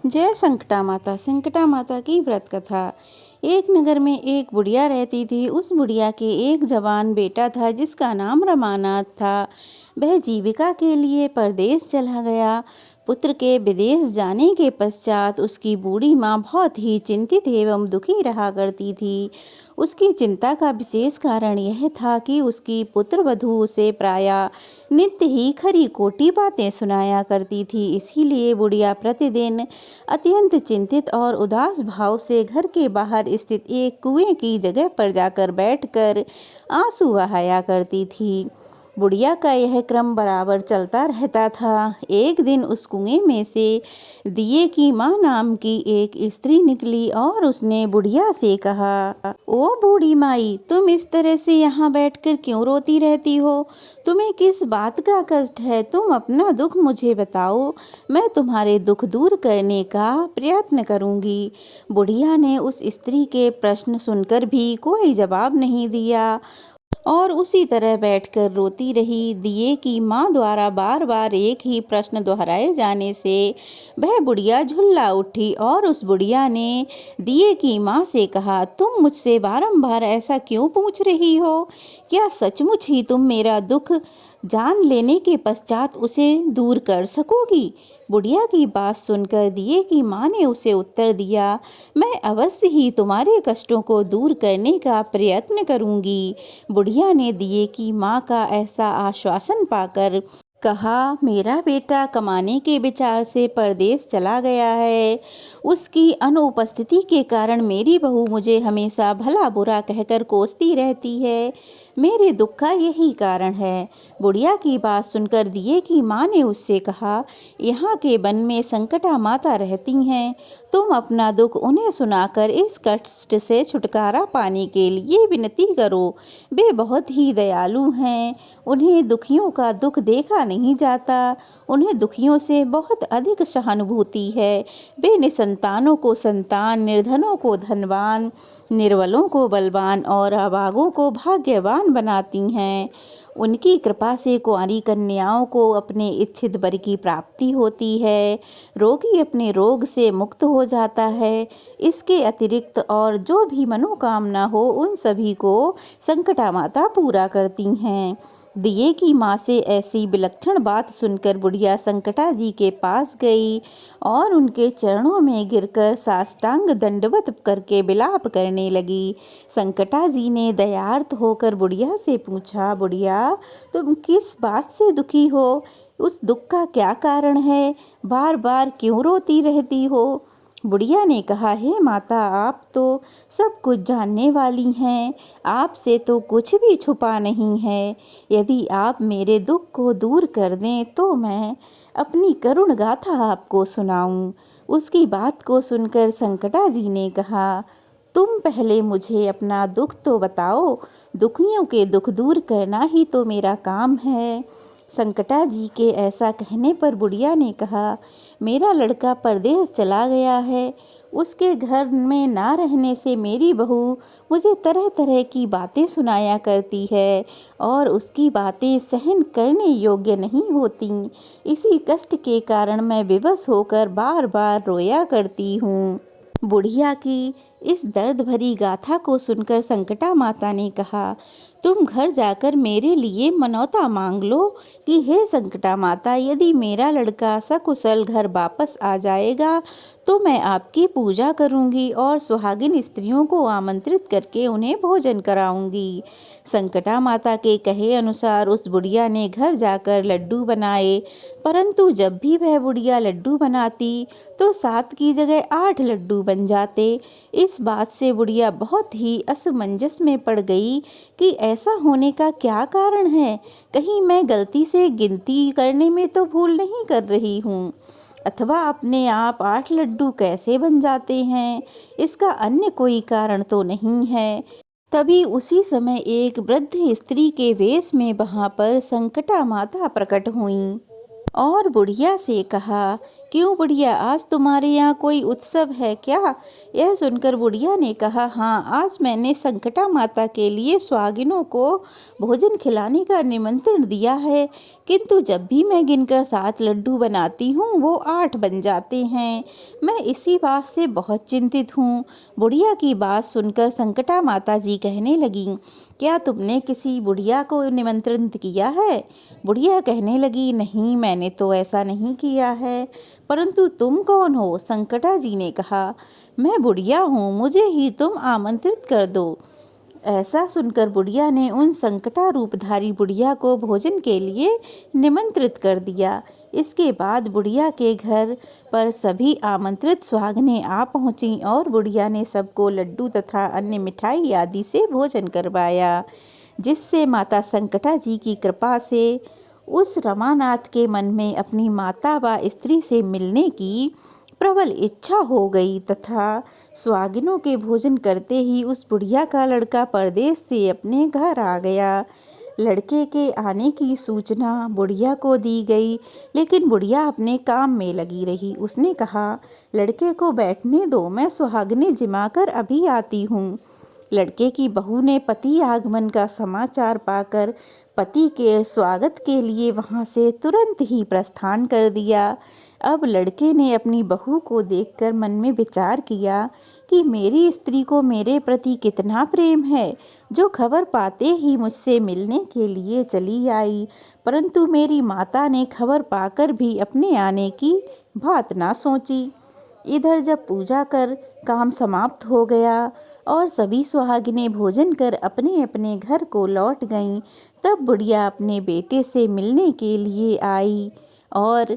जय संकटा माता। संकटा माता की व्रत कथा। एक नगर में एक बुढ़िया रहती थी। उस बुढ़िया के एक जवान बेटा था जिसका नाम रमानाथ था। वह जीविका के लिए परदेश चला गया। पुत्र के विदेश जाने के पश्चात उसकी बूढ़ी माँ बहुत ही चिंतित एवं दुखी रहा करती थी। उसकी चिंता का विशेष कारण यह था कि उसकी पुत्र वधू उसे प्रायः नित्य ही खरी खोटी बातें सुनाया करती थी। इसीलिए बुढ़िया प्रतिदिन अत्यंत चिंतित और उदास भाव से घर के बाहर स्थित एक कुएं की जगह पर जाकर बैठकर आंसू बहाया करती थी। बुढ़िया का यह क्रम बराबर चलता रहता था। एक दिन उस कुएं में से दिए की माँ नाम की एक स्त्री निकली और उसने बुढ़िया से कहा, ओ बूढ़ी माई, तुम इस तरह से यहाँ बैठकर क्यों रोती रहती हो? तुम्हें किस बात का कष्ट है? तुम अपना दुख मुझे बताओ, मैं तुम्हारे दुख दूर करने का प्रयत्न करूंगी। बुढ़िया ने उस स्त्री के प्रश्न सुनकर भी कोई जवाब नहीं दिया और उसी तरह बैठकर रोती रही। दिए की माँ द्वारा बार बार एक ही प्रश्न दोहराए जाने से वह बुढ़िया झुल्ला उठी और उस बुढ़िया ने दिए की माँ से कहा, तुम मुझसे बारंबार ऐसा क्यों पूछ रही हो? क्या सचमुच ही तुम मेरा दुख जान लेने के पश्चात उसे दूर कर सकोगी? बुढ़िया की बात सुनकर दिए की माँ ने उसे उत्तर दिया, मैं अवश्य ही तुम्हारे कष्टों को दूर करने का प्रयत्न करूंगी। बुढ़िया ने दिए की माँ का ऐसा आश्वासन पाकर कहा, मेरा बेटा कमाने के विचार से परदेश चला गया है। उसकी अनुपस्थिति के कारण मेरी बहू मुझे हमेशा भला बुरा कहकर कोसती रहती है। मेरे दुख का यही कारण है। बुढ़िया की बात सुनकर दिए की माँ ने उससे कहा, यहाँ के वन में संकटा माता रहती हैं। तुम अपना दुख उन्हें सुनाकर इस कष्ट से छुटकारा पाने के लिए विनती करो। वे बहुत ही दयालु हैं। उन्हें दुखियों का दुख देखा नहीं जाता। उन्हें दुखियों से बहुत अधिक सहानुभूति है। वे निसंतानों को संतान, निर्धनों को धनवान, निर्बलों को बलवान और अभागों को भाग्यवान बनाती हैं। उनकी कृपा से कुंवारी कन्याओं को अपने इच्छित वर की प्राप्ति होती है। रोगी अपने रोग से मुक्त हो जाता है। इसके अतिरिक्त और जो भी मनोकामना हो उन सभी को संकटा माता पूरा करती हैं। दिए की माँ से ऐसी विलक्षण बात सुनकर बुढ़िया संकटा जी के पास गई और उनके चरणों में गिरकर साष्टांग दंडवत करके विलाप करने लगी। संकटा जी ने दयार्थ होकर बुढ़िया से पूछा, बुढ़िया, तुम किस बात से दुखी हो? उस दुख का क्या कारण है? बार बार क्यों रोती रहती हो? बुढ़िया ने कहा, हे माता, आप तो सब कुछ जानने वाली हैं। आपसे तो कुछ भी छुपा नहीं है। यदि आप मेरे दुख को दूर कर दें तो मैं अपनी करुण गाथा आपको सुनाऊं। उसकी बात को सुनकर संकटा जी ने कहा, तुम पहले मुझे अपना दुख तो बताओ। दुखियों के दुख दूर करना ही तो मेरा काम है। संकटा जी के ऐसा कहने पर बुढ़िया ने कहा, मेरा लड़का परदेश चला गया है। उसके घर में ना रहने से मेरी बहू मुझे तरह तरह की बातें सुनाया करती है और उसकी बातें सहन करने योग्य नहीं होती। इसी कष्ट के कारण मैं विवश होकर बार बार रोया करती हूँ। बुढ़िया की इस दर्द भरी गाथा को सुनकर संकटा माता ने कहा, तुम घर जाकर मेरे लिए मनौता मांग लो कि हे संकटा माता, यदि मेरा लड़का सकुशल घर वापस आ जाएगा तो मैं आपकी पूजा करूंगी और सुहागिन स्त्रियों को आमंत्रित करके उन्हें भोजन कराऊंगी। संकटा माता के कहे अनुसार उस बुढ़िया ने घर जाकर लड्डू बनाए, परंतु जब भी वह बुढ़िया लड्डू बनाती तो 7 की जगह 8 लड्डू बन जाते। इस बात से बुढ़िया बहुत ही असमंजस में पड़ गई कि ऐसा होने का क्या कारण है। कहीं मैं गलती से गिनती करने में तो भूल नहीं कर रही हूँ, अथवा अपने आप 8 लड्डू कैसे बन जाते हैं? इसका अन्य कोई कारण तो नहीं है। तभी उसी समय एक वृद्ध स्त्री के वेश में वहां पर संकटा माता प्रकट हुईं और बुढ़िया से कहा, क्यों बुढ़िया, आज तुम्हारे यहाँ कोई उत्सव है क्या? यह सुनकर बुढ़िया ने कहा, हाँ, आज मैंने संकटा माता के लिए सुहागिनों को भोजन खिलाने का निमंत्रण दिया है, किंतु जब भी मैं गिनकर 7 लड्डू बनाती हूँ वो 8 बन जाते हैं। मैं इसी बात से बहुत चिंतित हूँ। बुढ़िया की बात सुनकर संकटा माता जी कहने लगी, क्या तुमने किसी बुढ़िया को निमंत्रित किया है? बुढ़िया कहने लगी, नहीं, मैंने तो ऐसा नहीं किया है। परंतु तुम कौन हो? संकटा जी ने कहा, मैं बुढ़िया हूँ, मुझे ही तुम आमंत्रित कर दो। ऐसा सुनकर बुढ़िया ने उन संकटा रूपधारी बुढ़िया को भोजन के लिए निमंत्रित कर दिया। इसके बाद बुढ़िया के घर पर सभी आमंत्रित सुहागनें आ पहुंचीं और बुढ़िया ने सबको लड्डू तथा अन्य मिठाई आदि से भोजन करवाया, जिससे माता संकटा जी की कृपा से उस रमानाथ के मन में अपनी माता व स्त्री से मिलने की प्रबल इच्छा हो गई तथा सुहागिनों के भोजन करते ही उस बुढ़िया का लड़का परदेश से अपने घर आ गया। लड़के के आने की सूचना बुढ़िया को दी गई, लेकिन बुढ़िया अपने काम में लगी रही। उसने कहा, लड़के को बैठने दो, मैं सुहागिनें जिमाकर अभी आती हूँ। लड़के की बहू ने पति आगमन का समाचार पाकर पति के स्वागत के लिए वहां से तुरंत ही प्रस्थान कर दिया। अब लड़के ने अपनी बहू को देखकर मन में विचार किया कि मेरी स्त्री को मेरे प्रति कितना प्रेम है, जो खबर पाते ही मुझसे मिलने के लिए चली आई। परंतु मेरी माता ने खबर पाकर भी अपने आने की बात ना सोची। इधर जब पूजा कर काम समाप्त हो गया और सभी सुहागिनें भोजन कर अपने अपने घर को लौट गईं, तब बुढ़िया अपने बेटे से मिलने के लिए आई और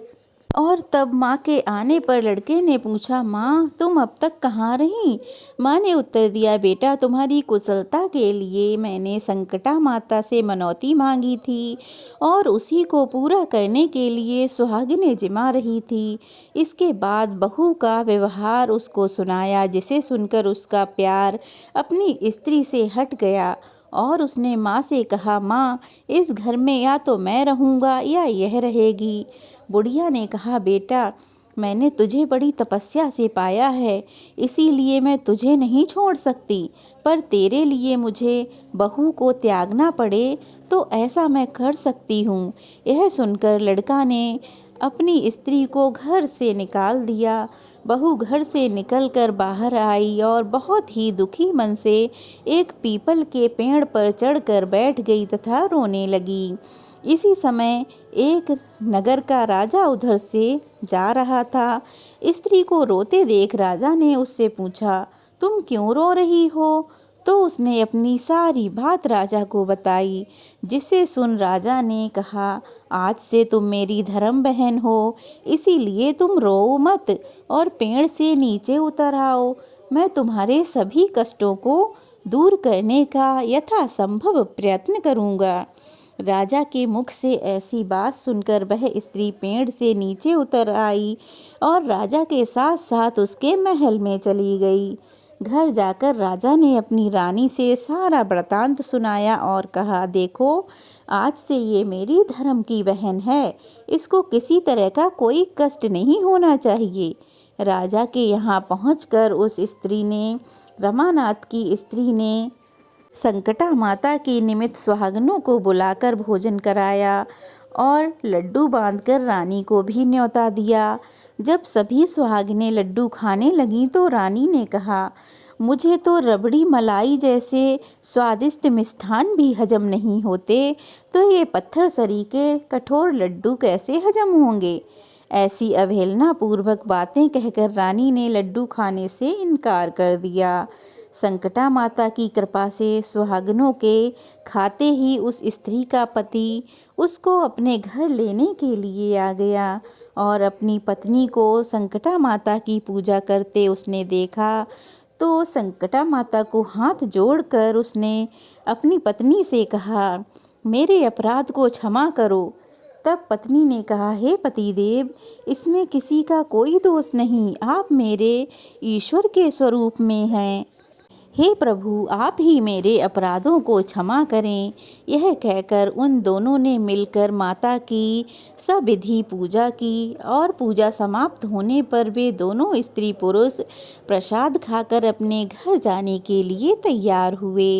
तब माँ के आने पर लड़के ने पूछा, माँ, तुम अब तक कहाँ रहीं? माँ ने उत्तर दिया, बेटा, तुम्हारी कुशलता के लिए मैंने संकटा माता से मनौती मांगी थी और उसी को पूरा करने के लिए सुहागिनें जिमा रही थी। इसके बाद बहू का व्यवहार उसको सुनाया, जिसे सुनकर उसका प्यार अपनी स्त्री से हट गया और उसने माँ से कहा, माँ, इस घर में या तो मैं रहूँगा या यह रहेगी। बुढ़िया ने कहा, बेटा, मैंने तुझे बड़ी तपस्या से पाया है, इसीलिए मैं तुझे नहीं छोड़ सकती, पर तेरे लिए मुझे बहू को त्यागना पड़े तो ऐसा मैं कर सकती हूँ। यह सुनकर लड़का ने अपनी स्त्री को घर से निकाल दिया। बहू घर से निकलकर बाहर आई और बहुत ही दुखी मन से एक पीपल के पेड़ पर चढ़कर बैठ गई तथा रोने लगी। इसी समय एक नगर का राजा उधर से जा रहा था। स्त्री को रोते देख राजा ने उससे पूछा, तुम क्यों रो रही हो? तो उसने अपनी सारी बात राजा को बताई, जिसे सुन राजा ने कहा, आज से तुम मेरी धर्म बहन हो, इसीलिए तुम रो मत और पेड़ से नीचे उतर आओ। मैं तुम्हारे सभी कष्टों को दूर करने का यथासंभव प्रयत्न करूँगा। राजा के मुख से ऐसी बात सुनकर वह स्त्री पेड़ से नीचे उतर आई और राजा के साथ साथ उसके महल में चली गई। घर जाकर राजा ने अपनी रानी से सारा वृतांत सुनाया और कहा, देखो, आज से ये मेरी धर्म की बहन है, इसको किसी तरह का कोई कष्ट नहीं होना चाहिए। राजा के यहाँ पहुँचकर उस स्त्री ने, रमानाथ की स्त्री ने, संकटा माता के निमित्त सुहागनों को बुलाकर भोजन कराया और लड्डू बांधकर रानी को भी न्योता दिया। जब सभी सुहागिनें लड्डू खाने लगीं तो रानी ने कहा, मुझे तो रबड़ी मलाई जैसे स्वादिष्ट मिष्ठान भी हजम नहीं होते, तो ये पत्थर सरी के कठोर लड्डू कैसे हजम होंगे? ऐसी अवहेलना पूर्वक बातें कहकर रानी ने लड्डू खाने से इनकार कर दिया। संकटा माता की कृपा से सुहागनों के खाते ही उस स्त्री का पति उसको अपने घर लेने के लिए आ गया और अपनी पत्नी को संकटा माता की पूजा करते उसने देखा तो संकटा माता को हाथ जोड़कर उसने अपनी पत्नी से कहा, मेरे अपराध को क्षमा करो। तब पत्नी ने कहा, हे पतिदेव, इसमें किसी का कोई दोष नहीं, आप मेरे ईश्वर के स्वरूप में हैं। हे प्रभु, आप ही मेरे अपराधों को क्षमा करें। यह कहकर उन दोनों ने मिलकर माता की सविधि पूजा की और पूजा समाप्त होने पर वे दोनों स्त्री पुरुष प्रसाद खाकर अपने घर जाने के लिए तैयार हुए।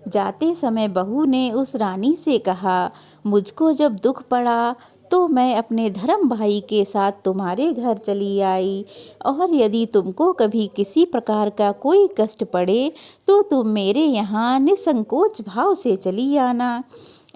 जाते समय बहू ने उस रानी से कहा, मुझको जब दुख पड़ा तो मैं अपने धर्म भाई के साथ तुम्हारे घर चली आई, और यदि तुमको कभी किसी प्रकार का कोई कष्ट पड़े तो तुम मेरे यहाँ निसंकोच भाव से चली आना।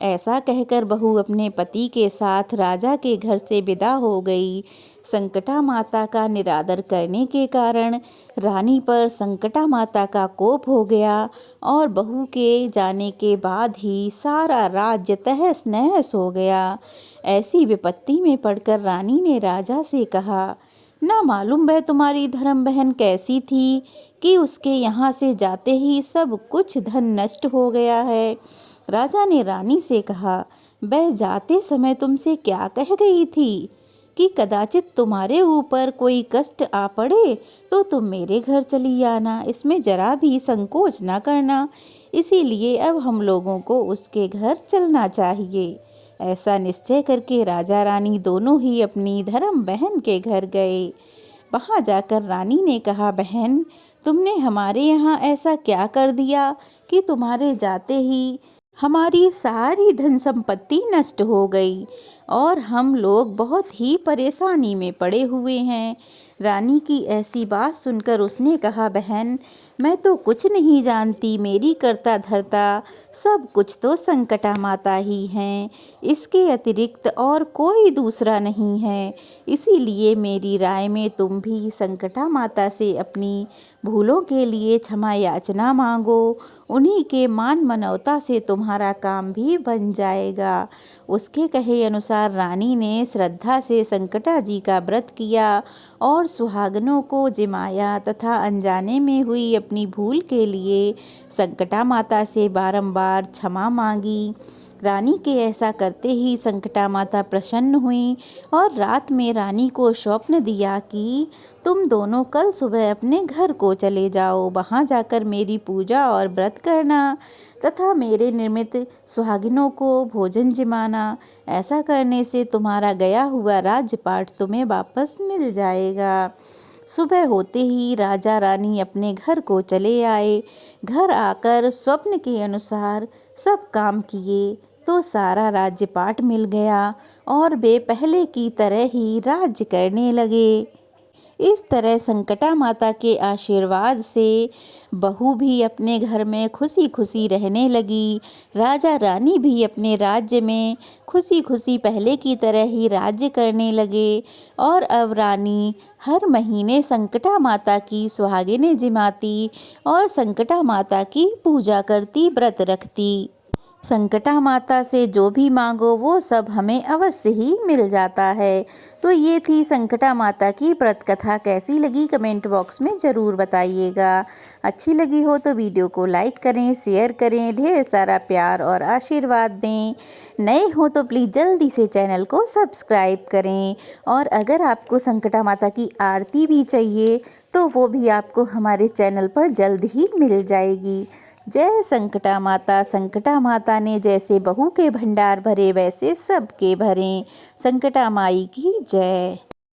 ऐसा कहकर बहू अपने पति के साथ राजा के घर से विदा हो गई। संकटा माता का निरादर करने के कारण रानी पर संकटा माता का कोप हो गया और बहू के जाने के बाद ही सारा राज्य तहस नहस हो गया। ऐसी विपत्ति में पड़कर रानी ने राजा से कहा, ना मालूम वह तुम्हारी धर्म बहन कैसी थी कि उसके यहाँ से जाते ही सब कुछ धन नष्ट हो गया है। राजा ने रानी से कहा, वह जाते समय तुमसे क्या कह गई थी कि कदाचित तुम्हारे ऊपर कोई कष्ट आ पड़े तो तुम मेरे घर चली आना, इसमें जरा भी संकोच ना करना। इसीलिए अब हम लोगों को उसके घर चलना चाहिए। ऐसा निश्चय करके राजा रानी दोनों ही अपनी धर्म बहन के घर गए। वहाँ जाकर रानी ने कहा, बहन, तुमने हमारे यहाँ ऐसा क्या कर दिया कि तुम्हारे जाते ही हमारी सारी धन संपत्ति नष्ट हो गई और हम लोग बहुत ही परेशानी में पड़े हुए हैं। रानी की ऐसी बात सुनकर उसने कहा, बहन, मैं तो कुछ नहीं जानती, मेरी कर्ता धर्ता सब कुछ तो संकटा माता ही हैं, इसके अतिरिक्त और कोई दूसरा नहीं है। इसीलिए मेरी राय में तुम भी संकटा माता से अपनी भूलों के लिए क्षमा याचना मांगो, उन्हीं के मान मनौता से तुम्हारा काम भी बन जाएगा। उसके कहे अनुसार रानी ने श्रद्धा से संकटा जी का व्रत किया और सुहागनों को जिमाया तथा अनजाने में हुई अपनी भूल के लिए संकटा माता से बारंबार क्षमा मांगी। रानी के ऐसा करते ही संकटा माता प्रसन्न हुई और रात में रानी को स्वप्न दिया कि तुम दोनों कल सुबह अपने घर को चले जाओ, वहाँ जाकर मेरी पूजा और व्रत करना तथा मेरे निर्मित सुहागिनों को भोजन जिमाना। ऐसा करने से तुम्हारा गया हुआ राज्यपाट तुम्हें वापस मिल जाएगा। सुबह होते ही राजा रानी अपने घर को चले आए। घर आकर स्वप्न के अनुसार सब काम किए तो सारा राज्यपाट मिल गया और वे पहले की तरह ही राज्य करने लगे। इस तरह संकटा माता के आशीर्वाद से बहू भी अपने घर में खुशी खुशी रहने लगी। राजा रानी भी अपने राज्य में खुशी खुशी पहले की तरह ही राज्य करने लगे और अब रानी हर महीने संकटा माता की सुहागिनें जिमाती और संकटा माता की पूजा करती, व्रत रखती। संकटा माता से जो भी मांगो वो सब हमें अवश्य ही मिल जाता है। तो ये थी संकटा माता की व्रत कथा। कैसी लगी कमेंट बॉक्स में ज़रूर बताइएगा। अच्छी लगी हो तो वीडियो को लाइक करें, शेयर करें, ढेर सारा प्यार और आशीर्वाद दें। नए हो तो प्लीज़ जल्दी से चैनल को सब्सक्राइब करें और अगर आपको संकटा माता की आरती भी चाहिए तो वो भी आपको हमारे चैनल पर जल्द ही मिल जाएगी। जय संकटा माता। संकटा माता ने जैसे बहू के भंडार भरे वैसे सबके भरें। संकटा माई की जय।